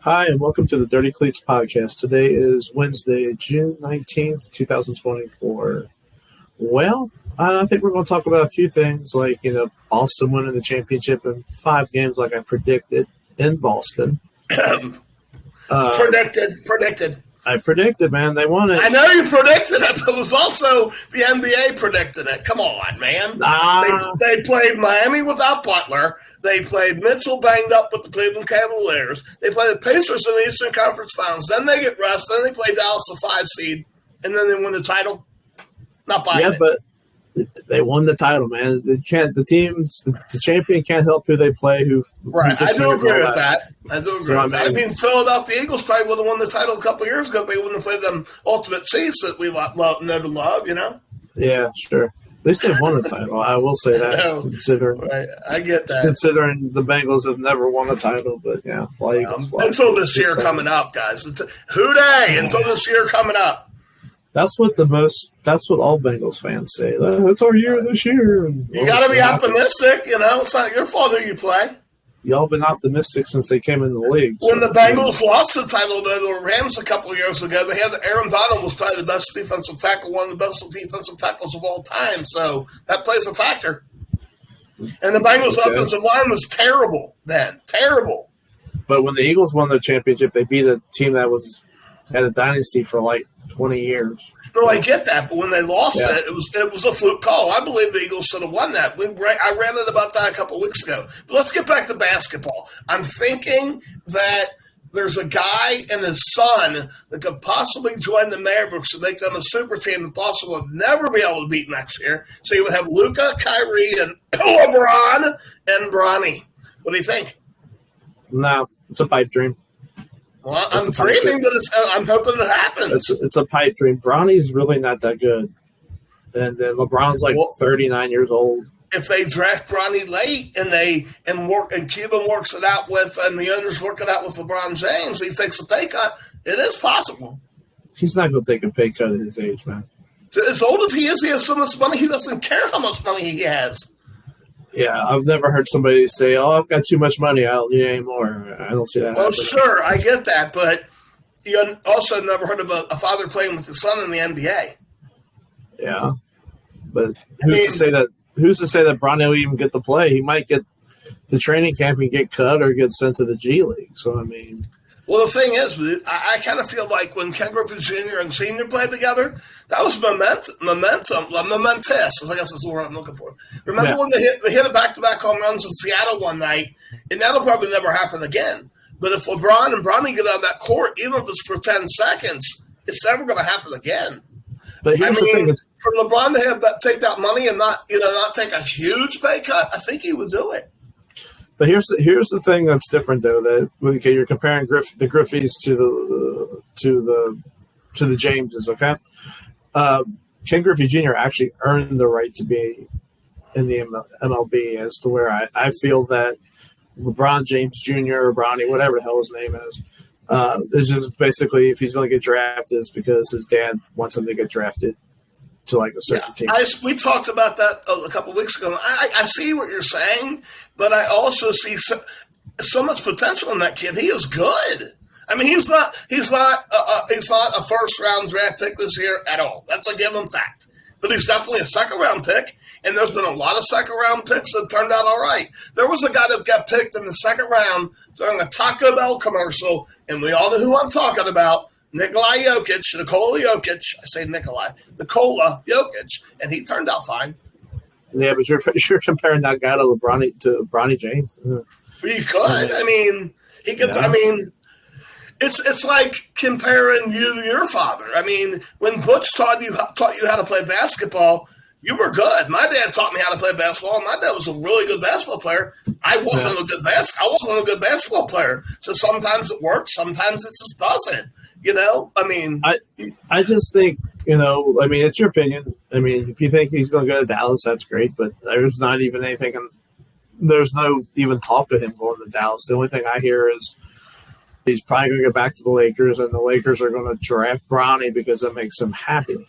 Hi, and welcome to the Dirty Cleats podcast. Today is Wednesday, June 19th, 2024. Well, I think we're going to talk about a few things like, Boston winning the championship in 5 games like I predicted in Boston. Predicted. I predicted, man. They won it. I know you predicted it, but it was also the NBA predicted it. Come on, man. They played Miami without Butler. They played Mitchell banged up with the Cleveland Cavaliers. They played the Pacers in the Eastern Conference Finals. Then they get rest. Then they play Dallas, the 5 seed, and then they win the title. Not buying it. But they won the title, man. The champion can't help who they play. Right, I do agree with that. I mean, Philadelphia Eagles probably would have won the title a couple years ago if they wouldn't have played them Ultimate Chiefs that we know to love, Yeah, sure. At least they've won a title. I will say that. Considering, right. I get that. Considering the Bengals have never won a title, but yeah, fly Eagles. Until this year coming up, guys. Hooday! Until this year coming up. That's what all Bengals fans say. It's our year this year. You got to be optimistic. It's not your fault who you play. Y'all been optimistic since they came in the league. When the Bengals lost the title to the Rams a couple of years ago, they had Aaron Donald was probably the best defensive tackle, one of the best defensive tackles of all time. So that plays a factor. And the Bengals offensive line was terrible then. Terrible. But when the Eagles won the championship, they beat a team that had a dynasty for like 20 years. No, I get that, but when they lost it was a fluke call. I believe the Eagles should have won that. I ranted about that a couple of weeks ago. But let's get back to basketball. I'm thinking that there's a guy and his son that could possibly join the Mavericks and make them a super team that Boston will never be able to beat next year. So you would have Luka, Kyrie, and LeBron and Bronny. What do you think? No, it's a pipe dream. Well, I'm dreaming that I'm hoping it happens. It's a pipe dream. Bronny's really not that good. And then LeBron's 39 years old. If they draft Bronny late and Cuban works it out and the owners work it out with LeBron James, he takes a pay cut, it is possible. He's not going to take a pay cut at his age, man. As old as he is, he has so much money, he doesn't care how much money he has. Yeah, I've never heard somebody say, I've got too much money, I don't need any more. I don't see that Well, happening. Sure, I get that, but you also never heard of a father playing with his son in the NBA. Yeah, but who's to say that Bronny will even get to play? He might get to training camp and get cut or get sent to the G League. So, I mean... Well, the thing is, I kind of feel like when Ken Griffey Jr. and Sr. played together, that was momentous, I guess that's the word I'm looking for. Remember when they hit a back-to-back home runs in Seattle one night, and that'll probably never happen again. But if LeBron and Bronny get out of that court, even if it's for 10 seconds, it's never going to happen again. But here's the thing: for LeBron to take that money and not take a huge pay cut, I think he would do it. But here's the thing that's different, though. That you're comparing the Griffeys to the Jameses. Okay, Ken Griffey Jr. actually earned the right to be in the MLB, as to where I feel that LeBron James Jr. or Bronny, whatever the hell his name is just basically, if he's going to get drafted, it's because his dad wants him to get drafted to a certain team. We talked about that a couple of weeks ago. I see what you're saying, but I also see so much potential in that kid. He is good. I mean, he's not a first round draft pick this year at all. That's a given fact. But he's definitely a second round pick, and there's been a lot of second round picks that turned out all right. There was a guy that got picked in the second round during a Taco Bell commercial, and we all know who I'm talking about. Nikola Jokic, Nikola Jokic, and he turned out fine. Yeah, but you're comparing that guy to Bronny James. You could. I mean, he could. Yeah. I mean, it's like comparing you to your father. I mean, when Butch taught you how to play basketball, you were good. My dad taught me how to play basketball. My dad was a really good basketball player. I wasn't a good basketball player. So sometimes it works, sometimes it just doesn't. I mean, I just think, it's your opinion. I mean, if you think he's going to go to Dallas, that's great. But there's not even anything. There's no even talk of him going to Dallas. The only thing I hear is he's probably going to go back to the Lakers, and the Lakers are going to draft Bronny because it makes them happy.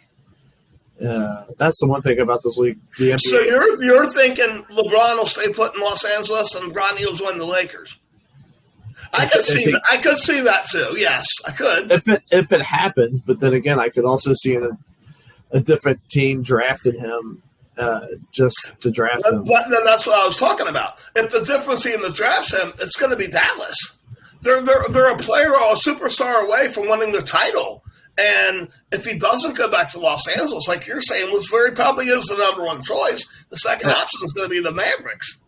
That's the one thing about this league. So you're thinking LeBron will stay put in Los Angeles and Bronny will join the Lakers? I could see that. I could see that too. Yes, I could. If it happens, but then again, I could also see a different team drafting him just to draft him. But then that's what I was talking about. If the different team that drafts him, it's going to be Dallas. They're a player or a superstar away from winning the title. And if he doesn't go back to Los Angeles, like you're saying, which very probably is the number one choice, the second option is going to be the Mavericks.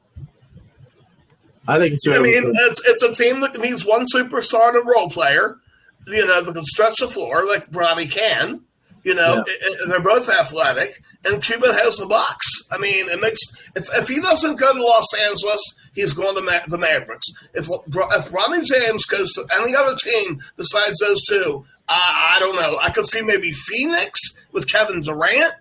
I think it's. It's a team that needs one superstar and a role player, that can stretch the floor like Bronny can. They're both athletic, and Cuban has the box. I mean, it makes if he doesn't go to Los Angeles, he's going to the Mavericks. If Bronny James goes to any other team besides those two, I don't know. I could see maybe Phoenix with Kevin Durant.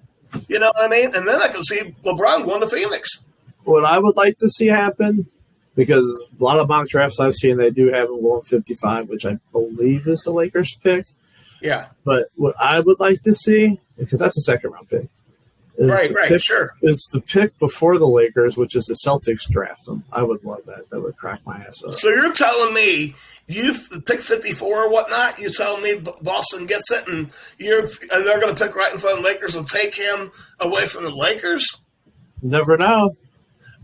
You know what I mean? And then I could see LeBron going to Phoenix. What I would like to see happen, because a lot of mock drafts I've seen, they do have him going 55, which I believe is the Lakers pick. Yeah. But what I would like to see, because that's a second-round pick. Sure. Is the pick before the Lakers, which is the Celtics draft them. I would love that. That would crack my ass up. So you're telling me you pick 54 or whatnot, you're telling me Boston gets it, and they're going to pick right in front of the Lakers and take him away from the Lakers? Never know.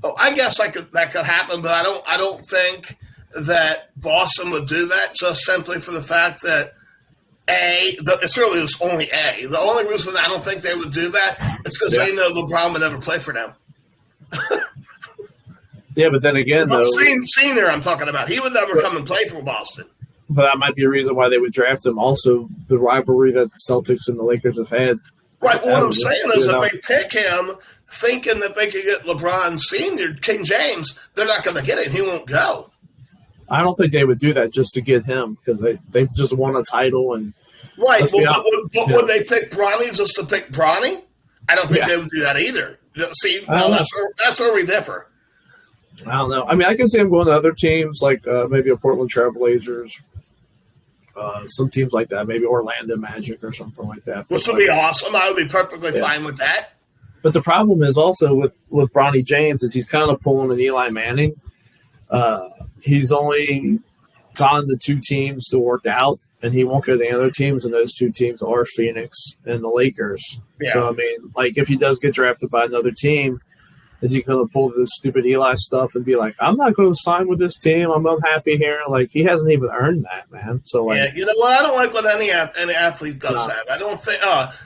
Oh, I guess that could happen, but I don't think that Boston would do that just simply for the fact that it's really only A. The only reason I don't think they would do that is because they know LeBron would never play for them. Yeah, but then again, though, senior I'm talking about, he would never come and play for Boston. But that might be a reason why they would draft him. Also, the rivalry that the Celtics and the Lakers have had. Right. What I'm saying is, if they pick him thinking that they could get LeBron Senior, King James, they're not going to get him. He won't go. I don't think they would do that just to get him, because they just won a title. And right. Would they pick Bronny just to pick Bronny? I don't think they would do that either. See, that's where we differ. I don't know. I mean, I can see him going to other teams, like maybe a Portland Trailblazers, some teams like that, maybe Orlando Magic or something like that. Which would be awesome. I would be perfectly fine with that. But the problem is also with Bronny James is he's kind of pulling an Eli Manning. He's only gone to two teams to work out, and he won't go to the other teams, and those two teams are Phoenix and the Lakers. Yeah. So, I mean, like, if he does get drafted by another team, is he going to pull this stupid Eli stuff and be like, I'm not going to sign with this team. I'm unhappy here. Like, he hasn't even earned that, man. So, like, yeah, you know what? I don't like when any athlete does that. I don't think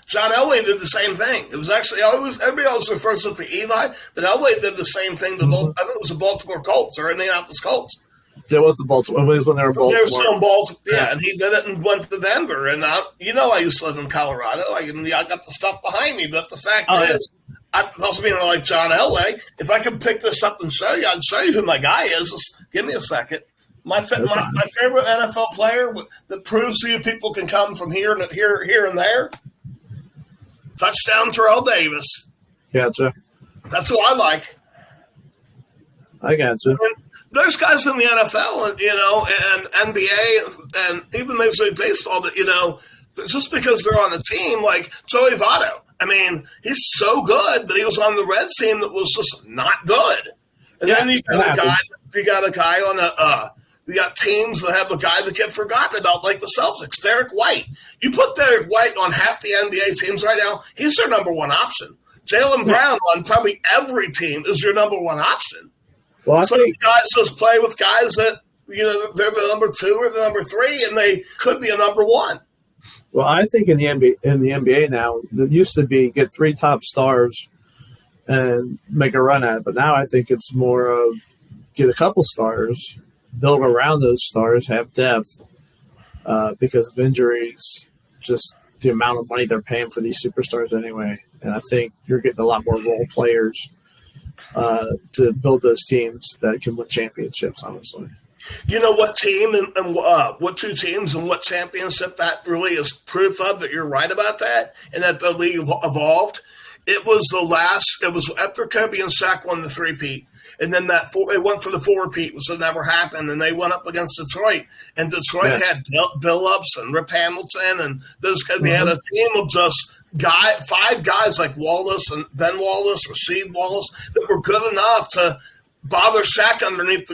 John Elway did the same thing. It was actually everybody always refers to Eli, but Elway did the same thing. I think it was the Baltimore Colts or Indianapolis Colts. It was the Baltimore. It was when they were Baltimore. They were still in Baltimore. Yeah, and he did it and went to Denver. And I used to live in Colorado. I got the stuff behind me, but the fact is, I also being like John Elway, if I could pick this up and show you, I'd show you who my guy is. Just give me a second. My favorite NFL player that proves to you people can come from here and there. Touchdown, Terrell Davis. Gotcha. That's who I like. I gotcha. And there's guys in the NFL, and NBA, and even Major League Baseball that just because they're on a team like Joey Votto. I mean, he's so good that he was on the Reds team that was just not good. And then you got a guy on you got teams that have a guy that get forgotten about, like the Celtics, Derek White. You put Derek White on half the NBA teams right now, he's their number one option. Jaylen Brown on probably every team is your number one option. Well, so guys just play with guys that, they're the number two or the number three, and they could be a number one. Well, I think in the NBA now, it used to be get three top stars and make a run at it. But now I think it's more of get a couple stars, build around those stars, have depth because of injuries, just the amount of money they're paying for these superstars anyway. And I think you're getting a lot more role players to build those teams that can win championships, honestly. You know what team and what two teams and what championship that really is proof of that you're right about that and that the league evolved? It was after Kobe and Shaq won the three-peat. And then it went for the four-peat, which had never happened. And they went up against Detroit. And Detroit had Billups and Rip Hamilton. And those guys, they had a team of just five guys like Wallace and Ben Wallace, Rasheed Wallace, that were good enough to bother Shaq underneath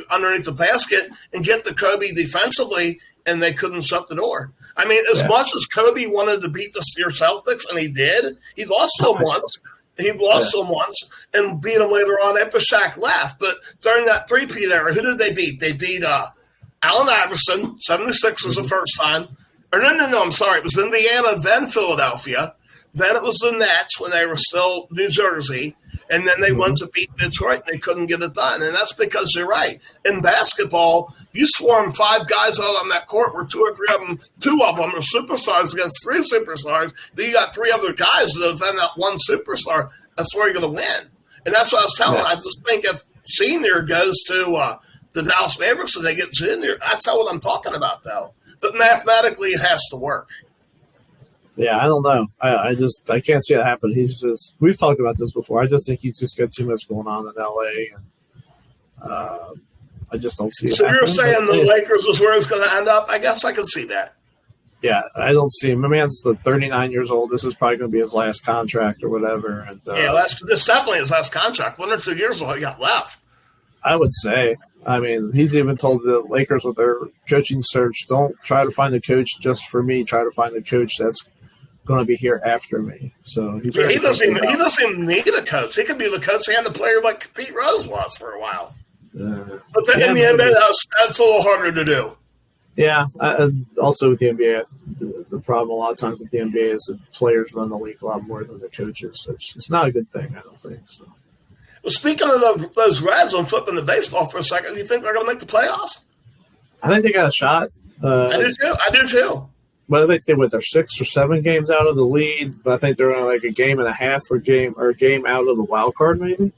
the basket and get to Kobe defensively, and they couldn't shut the door. I mean, as much as Kobe wanted to beat the Celtics, and he did, he lost them once. He lost them once and beat them later on after Shaq left. But during that three-peat era, who did they beat? They beat Allen Iverson, 76 was the first time. Or no, I'm sorry. It was Indiana, then Philadelphia. Then it was the Nets when they were still New Jersey. And then they went to beat Detroit, and they couldn't get it done. And that's because you're right. In basketball, you swarm 5 guys out on that court where 2 of them are superstars against 3 superstars. Then you got 3 other guys that have done that one superstar. That's where you're going to win. And that's what I was telling you. I just think if Senior goes to the Dallas Mavericks and they get Junior, that's not what I'm talking about, though. But mathematically, it has to work. Yeah, I don't know. I can't see it happen. We've talked about this before. I just think he's just got too much going on in LA, and I just don't see it. So happening. You're saying the Lakers is where it's going to end up? I guess I can see that. Yeah, I don't see him. My man's 39 years old. This is probably going to be his last contract or whatever. And this definitely his last contract. 1 or 2 years is all he got left. I would say. I mean, he's even told the Lakers with their coaching search, don't try to find a coach just for me. Try to find a coach that's going to be here after me. So he doesn't even need a coach. He could be the coach and the player like Pete Rose was for a while. But in the NBA, that's a little harder to do. Yeah. Also with the NBA, the problem a lot of times with the NBA is that players run the league a lot more than the coaches. So it's not a good thing, I don't think. So. Well, speaking of those Reds, I'm flipping the baseball for a second. Do you think they're going to make the playoffs? I think they got a shot. I do too. But I think they're 6 or 7 games out of the lead. But I think they're on like a game and a half or a game out of the wild card, maybe.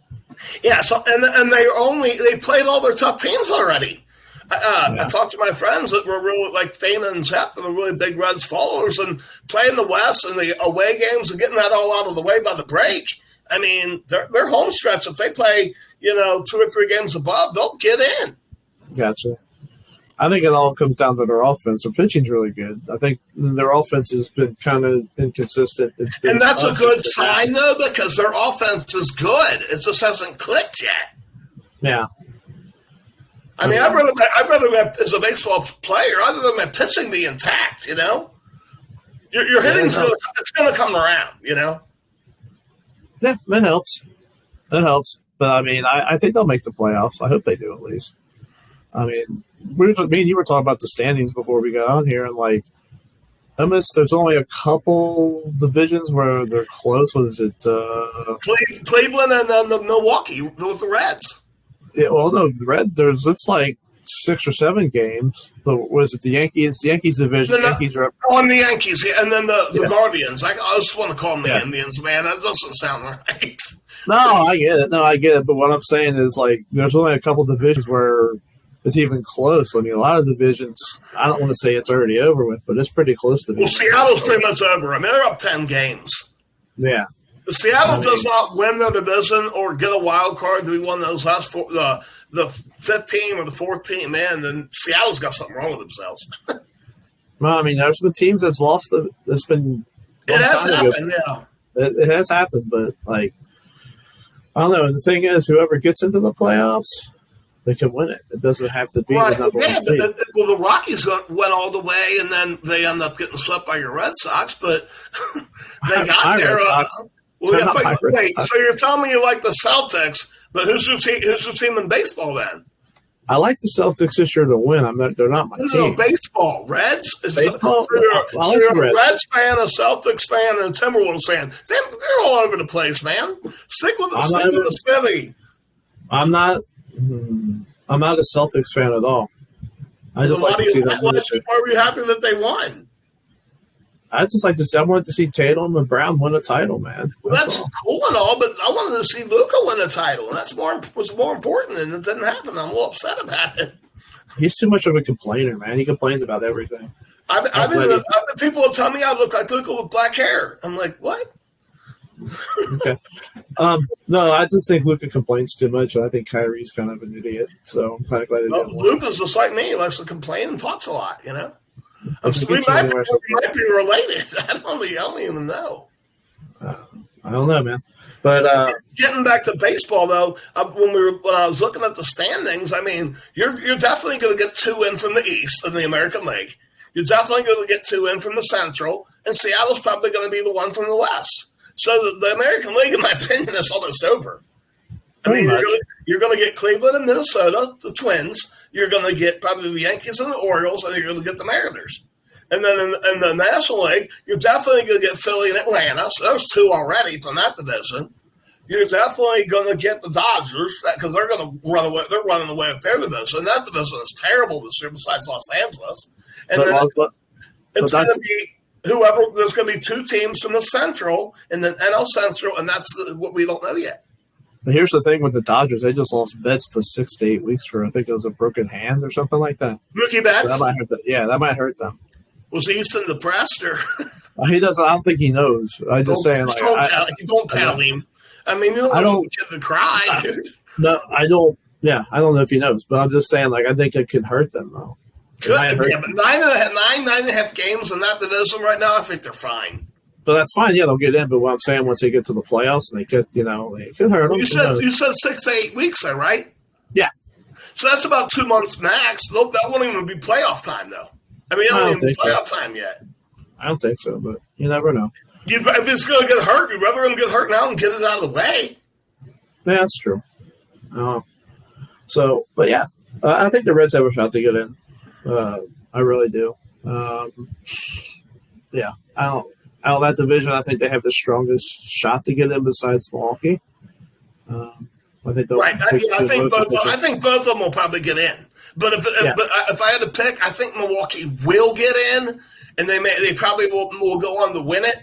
Yeah. So and they played all their tough teams already. I talked to my friends that were really like Thana and Zepp, that were really big Reds followers, and playing the West and the away games and getting that all out of the way by the break. I mean, their home stretch, if they play, 2 or 3 games above, they'll get in. Gotcha. I think it all comes down to their offense. Their pitching's really good. I think their offense has been kind of inconsistent. And that's a good sign, though, because their offense is good. It just hasn't clicked yet. Yeah. I mean, I'd rather as a baseball player, other than my pitching be intact, Your hitting's it's going to come around, Yeah, that helps. But, I mean, I think they'll make the playoffs. I hope they do at least. I mean, me and you were talking about the standings before we got on here, and, like, there's only a couple divisions where they're close. What is it? Cleveland and then the Milwaukee with the Reds. Yeah, well, no, it's like 6 or 7 games. So, was it the Yankees? The Yankees division. No, Yankees are up. On the Yankees, and then the Guardians. I just want to call them the Indians, man. That doesn't sound right. No, I get it. But what I'm saying is, like, there's only a couple divisions where it's even close. I mean, a lot of divisions, I don't want to say it's already over with, but it's pretty close to Well, Seattle's pretty much over. I mean, they're up 10 games. Yeah. If Seattle does not win their division or get a wild card to be one of those last the 5th team or the 4th team, man, then Seattle's got something wrong with themselves. Well, I mean, there's been teams that's lost. It's been. It has happened, yeah. It has happened, but, like, I don't know. And the thing is, whoever gets into the playoffs, they can win it. It doesn't have to be the number one seed. Well, the Rockies went all the way, and then they end up getting swept by your Red Sox, but they got there. So you're telling me you like the Celtics, but who's your team in baseball then? I like the Celtics this year to win. They're not my team. No, baseball. Reds? Baseball? You're a Reds fan, a Celtics fan, and a Timberwolves fan. They're all over the place, man. Stick with the city. I'm not a Celtics fan at all. I just like to see them win. Why were you happy that they won? I just like to see. I wanted to see Tatum and Brown win a title, man. That's cool and all, but I wanted to see Luka win a title, and was more important, and it didn't happen. I'm a little upset about it. He's too much of a complainer, man. He complains about everything. People will tell me I look like Luka with black hair. I'm like, what? Okay. No, I just think Luka complains too much. I think Kyrie's kind of an idiot, so I'm kind of glad he didn't. Luka's just like me. He likes to complain and talks a lot, we might be related. I don't even know. I don't know, man. But getting back to baseball, though, when I was looking at the standings, I mean, you're definitely going to get 2 in from the East in the American League. You're definitely going to get 2 in from the Central, and Seattle's probably going to be the one from the West. So the American League, in my opinion, is almost over. I mean, you're going to get Cleveland and Minnesota, the Twins. You're going to get probably the Yankees and the Orioles, and you're going to get the Mariners. And then in the National League, you're definitely going to get Philly and Atlanta. So there's 2 already from that division. You're definitely going to get the Dodgers because they're going to run away. They're running away with their division. And that division is terrible this year besides Los Angeles. And it's going to be whoever. There's going to be 2 teams from the Central and the NL Central, and that's what we don't know yet. But here's the thing with the Dodgers. They just lost Betts to 6 to 8 weeks for, I think it was a broken hand or something like that. Mookie Betts? So that might hurt them. Yeah, that might hurt them. Was Easton depressed or? He doesn't. I don't think he knows. I'm just saying. Like, don't tell him. I mean, you don't want the kid to cry, dude. No, I don't. Yeah, I don't know if he knows, but I'm just saying. Like, I think it could hurt them though. But 9.5 games in that division right now, I think they're fine. But that's fine. Yeah, they'll get in. But what I'm saying, once they get to the playoffs, they could, they could hurt them. You said 6 to 8 weeks, though, right? Yeah. So that's about 2 months max. That won't even be playoff time, though. I mean, I don't even playoff time yet. I don't think so, but you never know. If it's going to get hurt, you'd rather him get hurt now and get it out of the way. Yeah, that's true. But yeah, I think the Reds have a shot to get in. I really do. Yeah, out of that division, I think they have the strongest shot to get in besides Milwaukee. I think I think both of them will probably get in. But if I had to pick, I think Milwaukee will get in, and they probably will go on to win it.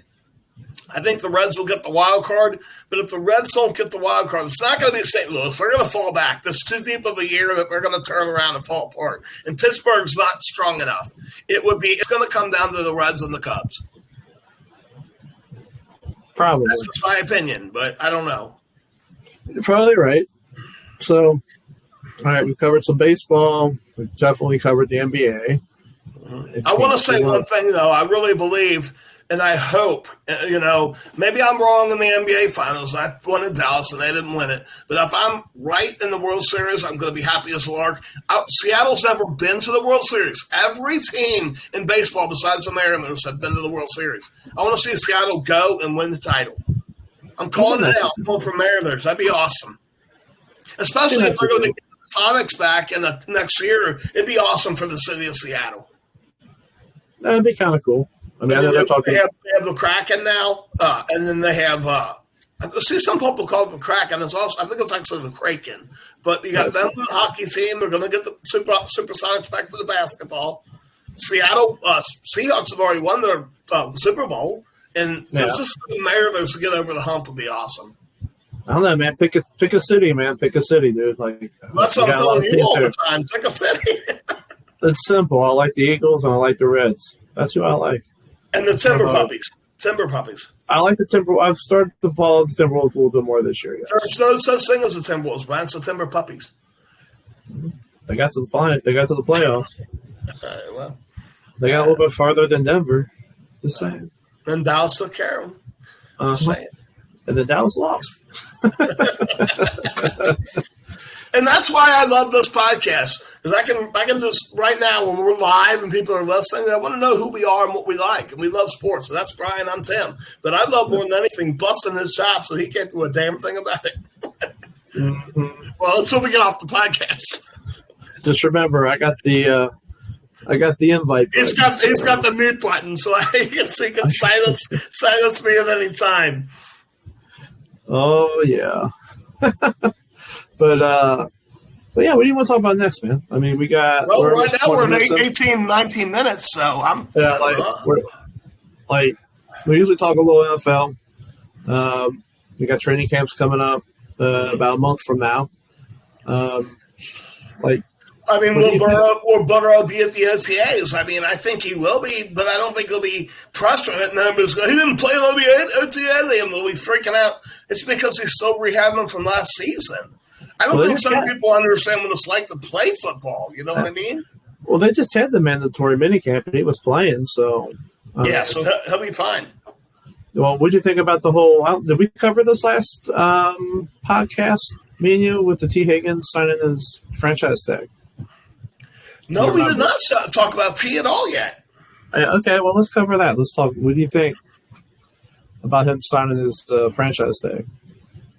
I think the Reds will get the wild card, but if the Reds don't get the wild card, it's not going to be St. Louis. They're going to fall back. This is too deep of a year that they're going to turn around and fall apart. And Pittsburgh's not strong enough. It's going to come down to the Reds and the Cubs. Probably. That's just my opinion, but I don't know. You're probably right. So, all right, we've covered some baseball. We've definitely covered the NBA. I want to say one thing, though. I really believe, and I hope, maybe I'm wrong in the NBA Finals. I wanted Dallas, and they didn't win it. But if I'm right in the World Series, I'm going to be happy as a lark. Seattle's never been to the World Series. Every team in baseball besides the Mariners have been to the World Series. I want to see Seattle go and win the title. I'm calling it out. I'm going for Mariners. That'd be awesome. Especially if they're going to get the Sonics back in the next year. It'd be awesome for the city of Seattle. That'd be kind of cool. I mean, they have the Kraken now, and then they have see some people call it the Kraken. It's also, I think it's actually the Kraken. But you got them, the hockey team. They're going to get the Supersonics back to the basketball. Seattle Seahawks have already won their Super Bowl, and just the Mariners to get over the hump would be awesome. I don't know, man. Pick a city, man. Pick a city, dude. Like that's what I'm telling you all the time. Pick a city. It's simple. I like the Eagles and I like the Reds. That's who I like. And the Timber Puppies. Timber Puppies. I like the Timber. I've started to follow the Timberwolves a little bit more this year. Yes. There's no such thing as the Timberwolves, man. It's the Timber Puppies. They got to the playoffs. Well, they got a little bit farther than Denver. Just saying. And Dallas took care of them. Just saying. And then Dallas lost. And that's why I love this podcast. Because I can just, right now, when we're live and people are listening, I want to know who we are and what we like. And we love sports. So that's Brian, I'm Tim. But I love more than anything busting his chops so he can't do a damn thing about it. Mm-hmm. Well, until we get off the podcast. Just remember, I got the invite button. He's got the mute button, so he can silence me at any time. Oh, yeah. But yeah, what do you want to talk about next, man? I mean, we got. Well, right now we're in 18, 19 minutes, so I'm. Yeah, we usually talk a little NFL. We got training camps coming up about a month from now. Will Burrow be at the OTAs? I mean, I think he will be, but I don't think he'll be pressed on it. Numbers go, he didn't play on the OTA. They'll be freaking out. It's because he's still rehabbing from last season. I don't think some people understand what it's like to play football. You know what I mean? Well, they just had the mandatory minicamp, and he was playing, so. So he'll be fine. Well, what'd you think about the whole? Did we cover this last podcast? Me and you with the T. Higgins signing his franchise tag. No, we did not talk about T at all yet. Okay, well, let's cover that. Let's talk. What do you think about him signing his franchise tag?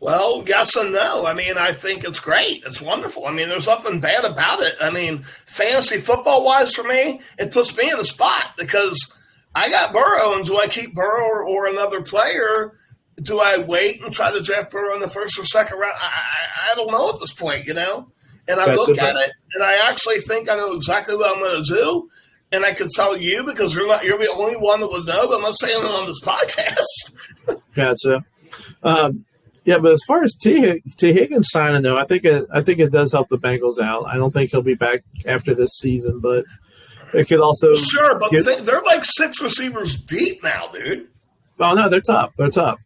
Well, yes and no. I mean, I think it's great. It's wonderful. I mean, there's nothing bad about it. I mean, fantasy football-wise for me, it puts me in a spot because I got Burrow, and do I keep Burrow or another player? Do I wait and try to draft Burrow in the first or second round? I don't know at this point, And I look at it, and I actually think I know exactly what I'm going to do. And I can tell you because you're the only one that would know, but I'm not saying it on this podcast. Gotcha. Yeah, but as far as T. Higgins signing, though, I think it does help the Bengals out. I don't think he'll be back after this season, but it could also sure. But they're like 6 receivers deep now, dude. Oh no, they're tough. They're tough.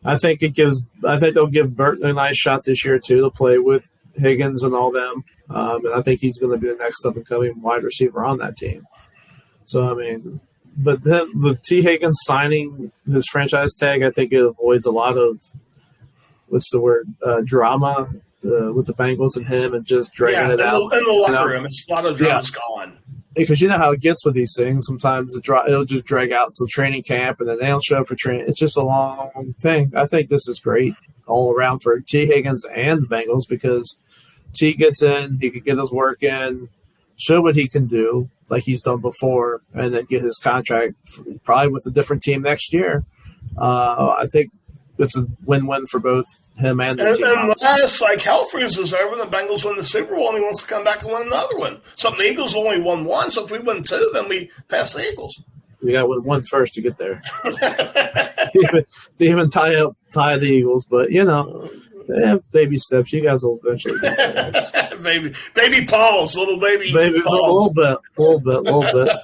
I think they'll give Burton a nice shot this year too to play with Higgins and all them. And I think he's going to be the next up and coming wide receiver on that team. So I mean, but then with T. Higgins signing his franchise tag, I think it avoids a lot of drama with the Bengals and him and just dragging it out. In the locker room, it's a lot of drama's gone. Because you know how it gets with these things. Sometimes it'll just drag out till training camp, and then they don't show up for training. It's just a long thing. I think this is great all around for T. Higgins and the Bengals because T gets in, he can get his work in, show what he can do like he's done before, and then get his contract probably with a different team next year. I think it's a win-win for both him and the team. And last, like health reasons over, the Bengals win the Super Bowl, and he wants to come back and win another one. So the Eagles only won one, so if we win 2, then we pass the Eagles. We got to win 1 first to get there. to even tie the Eagles, but baby steps. You guys will eventually get there. baby Paul's little baby. Paul. A little bit.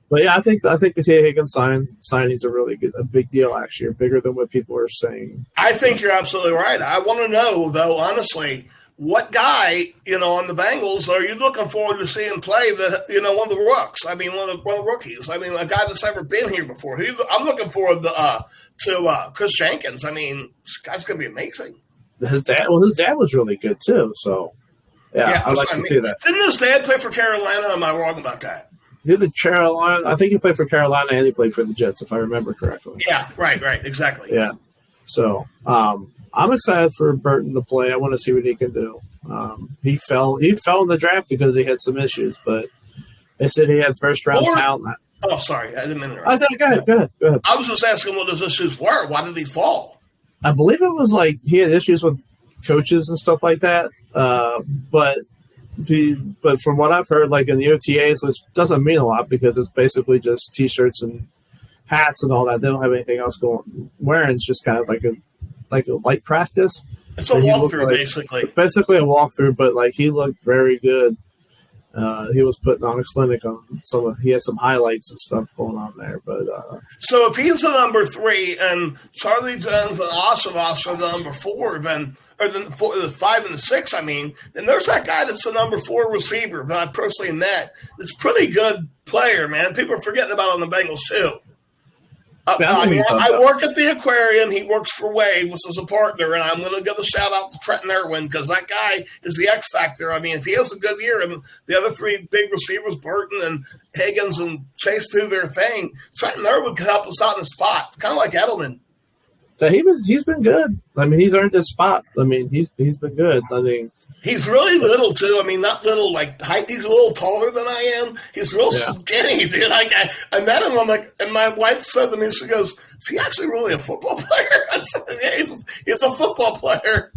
But yeah, I think the T. Higgins signings are a big deal actually, bigger than what people are saying. I think you're absolutely right. I want to know though, honestly, what guy on the Bengals are you looking forward to seeing play? That one of the rooks. I mean, one of the rookies. I mean, a guy that's never been here before. I'm looking forward to Chris Jenkins. I mean, this guy's going to be amazing. His dad was really good too. So yeah, I'd like to see that. Didn't his dad play for Carolina? Am I wrong about that? He did Carolina. I think he played for Carolina and he played for the Jets, if I remember correctly. Yeah, right, exactly. Yeah. So I'm excited for Burton to play. I want to see what he can do. He fell in the draft because he had some issues, but they said he had first round talent. Oh, sorry, I didn't mean to interrupt. Go ahead. I was just asking what his issues were. Why did he fall? I believe it was like he had issues with coaches and stuff like that. But from what I've heard, like in the OTAs, which doesn't mean a lot because it's basically just T-shirts and hats and all that. They don't have anything else wearing. It's just kind of like a light practice. It's a walkthrough, basically. Basically a walkthrough, but like he looked very good. He was putting on a clinic on he had some highlights and stuff going on there. But so if he's the number 3 and Charlie Jones and Ossoff are the number 4, or the 5 and the 6, then there's that guy that's the number 4 receiver that I personally met. It's a pretty good player, man. People are forgetting about on the Bengals too. I work at the aquarium. He works for Wade, which is a partner, and I'm going to give a shout-out to Trenton Irwin because that guy is the X factor. If he has a good year and the other 3 big receivers, Burton and Higgins and Chase, do their thing, Trenton Irwin can help us out in the spot. It's kind of like Edelman. He's been good. He's earned his spot. He's been good. He's really little too. Not little like height. He's a little taller than I am. He's real skinny, dude. I met him. I'm like, and my wife said to me, she goes, "Is he actually really a football player?" I said, "Yeah, he's a football player."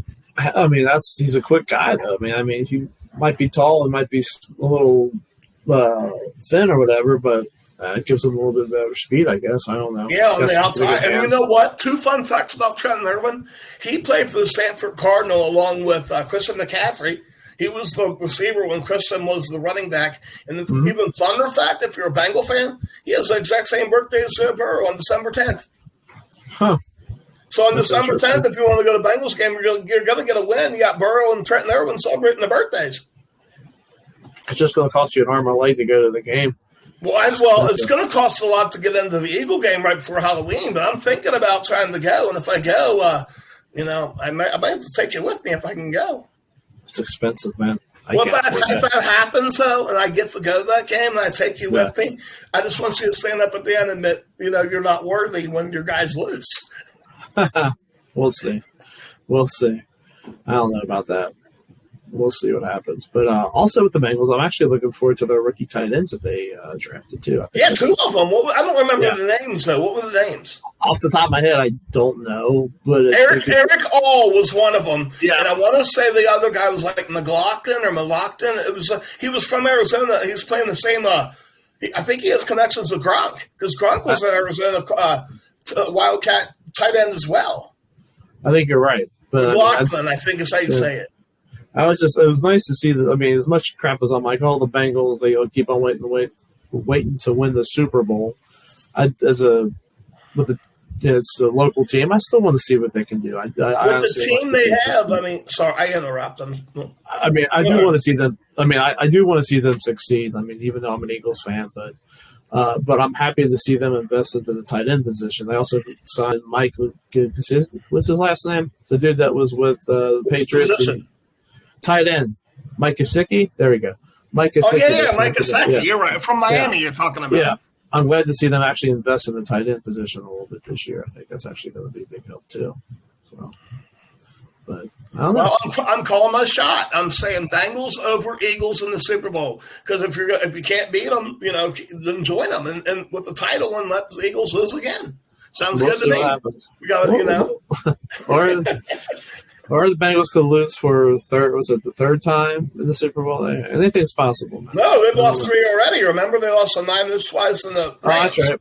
He's a quick guy though. He might be tall and might be a little thin or whatever, but it gives him a little bit better speed, I guess. I don't know. Yeah, on the outside. And you know what? 2 fun facts about Trenton Irwin. He played for the Stanford Cardinal along with Christian McCaffrey. He was the receiver when Christian was the running back. And even funner fact, if you're a Bengal fan, he has the exact same birthday as Joe Burrow on December 10th. Huh. So on December 10th, if you want to go to Bengals game, you're going to get a win. You got Burrow and Trenton Irwin celebrating their birthdays. It's just going to cost you an arm or leg to go to the game. Well, it's going to cost a lot to get into the Eagle game right before Halloween, but I'm thinking about trying to go. And if I go, I might have to take you with me if I can go. It's expensive, man. If that happens, though, and I get to go to that game and I take you with me, I just want you to stand up at the end and admit, you're not worthy when your guys lose. We'll see. I don't know about that. We'll see what happens. But also with the Bengals, I'm actually looking forward to their rookie tight ends that they drafted, too. Yeah, two of them. I don't remember the names, though. What were the names? Off the top of my head, I don't know. But Eric All was one of them. Yeah. And I want to say the other guy was like McLaughlin. He was from Arizona. He was playing the same I think he has connections with Gronk, because Gronk was an Arizona Wildcat tight end as well. I think you're right. But McLaughlin, I think is how you say it. It was nice to see that. I mean, as much crap as I'm like, the Bengals, they keep on waiting to win the Super Bowl. It's a local team. I still want to see what they can do. With the team they have, sorry, I interrupt them. I do want to see them. I do want to see them succeed. Even though I'm an Eagles fan, but I'm happy to see them invest into the tight end position. They also signed Mike. What's his last name? The dude that was with the Patriots. Tight end, Mike Gesicki. There we go. Mike Gesicki. Oh, yeah, Mike Gesicki. Yeah. You're right. From Miami, you're talking about. Yeah. I'm glad to see them actually invest in the tight end position a little bit this year. I think that's actually going to be a big help, too. So, but I don't know. Well, I'm calling my shot. I'm saying Bengals over Eagles in the Super Bowl. Because if you can't beat them, then join them. And with the title and let the Eagles lose again. Sounds good to me. We got to, Or the Bengals could lose for the third time in the Super Bowl? Anything's possible, man. No, they've lost 3 already. Remember, they lost the Niners twice in the Rams. Oh,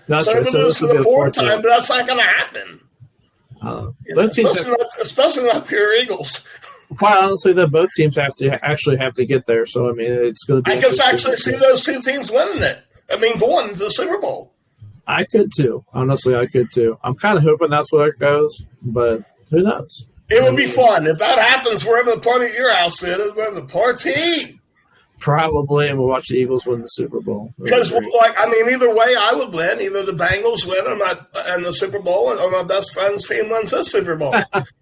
that's right. So this will be the 4th time, but that's not going to happen. Especially not for your Eagles. Quite honestly, both teams have to get there. So, it's going to be. I can actually see those two teams winning it. Going to the Super Bowl. I could, too. Honestly, I could, too. I'm kind of hoping that's where it goes, but who knows? It would be fun. If that happens, we're having a party at your house, man. We're having a party. Probably, and we'll watch the Eagles win the Super Bowl. Because, either way, I would win. Either the Bengals win and the Super Bowl, or my best friend's team wins the Super Bowl.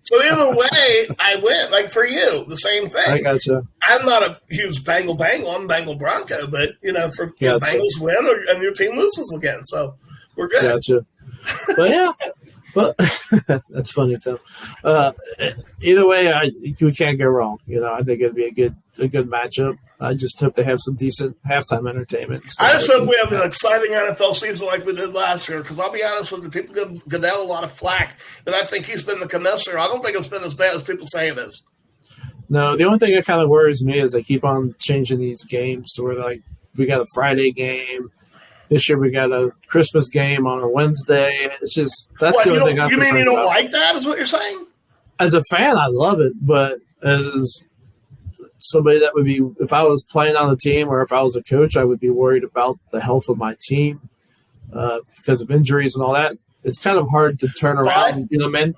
So either way, I win. Like for you, the same thing. I gotcha. I'm not a huge Bengal. I'm Bengal Bronco, but the Bengals win and your team loses again. So we're good. Gotcha. But yeah. But that's funny too. Either way, we can't go wrong. I think it'd be a good matchup. I just hope they have some decent halftime entertainment. I just hope we have an exciting NFL season like we did last year. Because I'll be honest with you, people give Goodell a lot of flack, but I think he's been the commissioner. I don't think it's been as bad as people say it is. No, the only thing that kind of worries me is they keep on changing these games to where we got a Friday game. This year we got a Christmas game on a Wednesday. It's just that's the only thing I'm concerned about. You mean you don't like that? Is what you're saying? As a fan, I love it, but as somebody that would be, if I was playing on a team or if I was a coach, I would be worried about the health of my team because of injuries and all that. It's kind of hard to turn around. You know what I mean?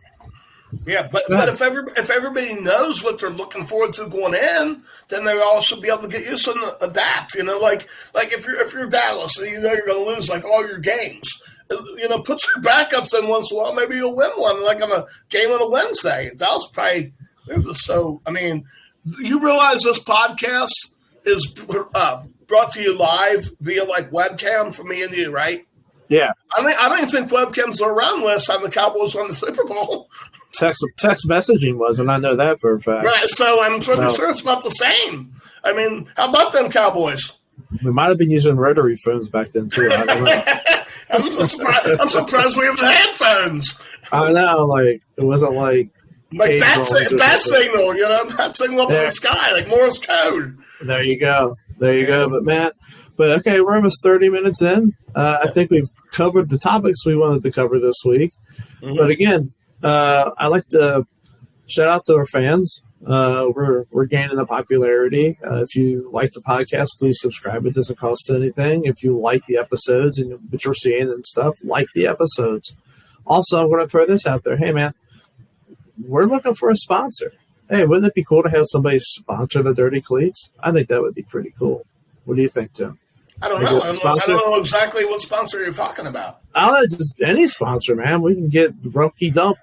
Yeah, but if everybody knows what they're looking forward to going in, then they all should be able to get used to and adapt. Like if you're Dallas and you're going to lose all your games, put your backups in once in a while. Maybe you'll win one on a game on a Wednesday. Dallas probably so. You realize this podcast is brought to you live via webcam from me and you, right? Yeah. I don't even think webcams were around last time the Cowboys won the Super Bowl. Text messaging was, and I know that for a fact. Right, so I'm pretty sure it's about the same. How about them Cowboys? We might have been using rotary phones back then, too. I don't know. I'm surprised we have the headphones. I know, it wasn't bat signal, bat signal up in the sky, Morse code. There you go. But okay, we're almost 30 minutes in. I think we've covered the topics we wanted to cover this week. Mm-hmm. But again, I like to shout out to our fans. We're gaining the popularity. If you like the podcast, please subscribe. It doesn't cost anything. If you like the episodes and what you're seeing and stuff, like the episodes. Also, I'm going to throw this out there. Hey, man, we're looking for a sponsor. Hey, wouldn't it be cool to have somebody sponsor the Dirty Cleats? I think that would be pretty cool. What do you think, Tim? I don't Make know. us a sponsor. I don't know exactly what sponsor you're talking about. I'll just any sponsor, man. We can get Rumpke Dump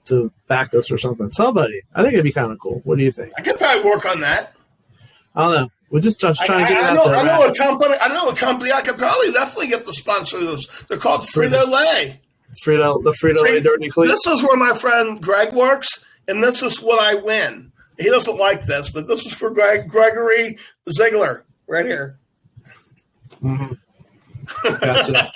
to back us or something. Somebody. I think it'd be kind of cool. What do you think? I could probably work on that. I don't know. We're just trying to get it out there. I know a company. I could probably definitely get the sponsor of those. They're called Frito-Lay. The Frito-Lay Dirty Clean. This is where my friend Greg works, and this is what I win. He doesn't like this, but this is for Gregory Ziegler right here. Mm-hmm. Gotcha.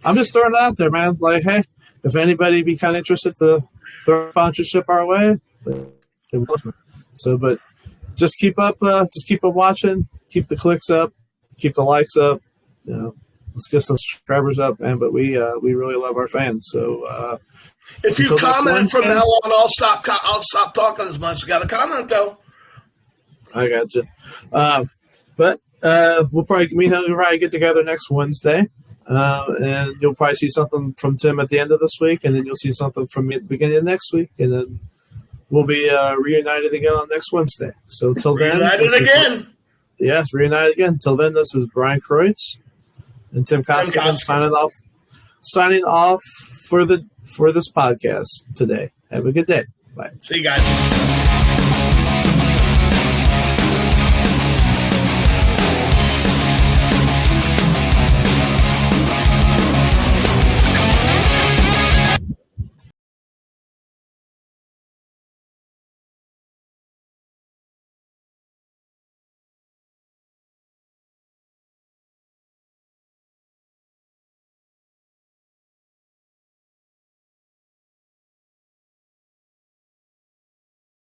I'm just throwing it out there, man. Like, hey, if anybody be kind of interested to throw sponsorship our way, so, but just keep up watching, keep the clicks up, keep the likes up. Let's get some subscribers up, man. But we really love our fans. So if you comment from now on, I'll stop talking as much. You got a comment though. I got you. But we'll probably get together next Wednesday, and you'll probably see something from Tim at the end of this week, and then you'll see something from me at the beginning of next week, and then we'll be reunited again on next Wednesday. So till then, reunited again. Yes, reunited again. Till then, this is Brian Kreutz and Tim Costigan signing off for this podcast today. Have a good day. Bye. See you guys.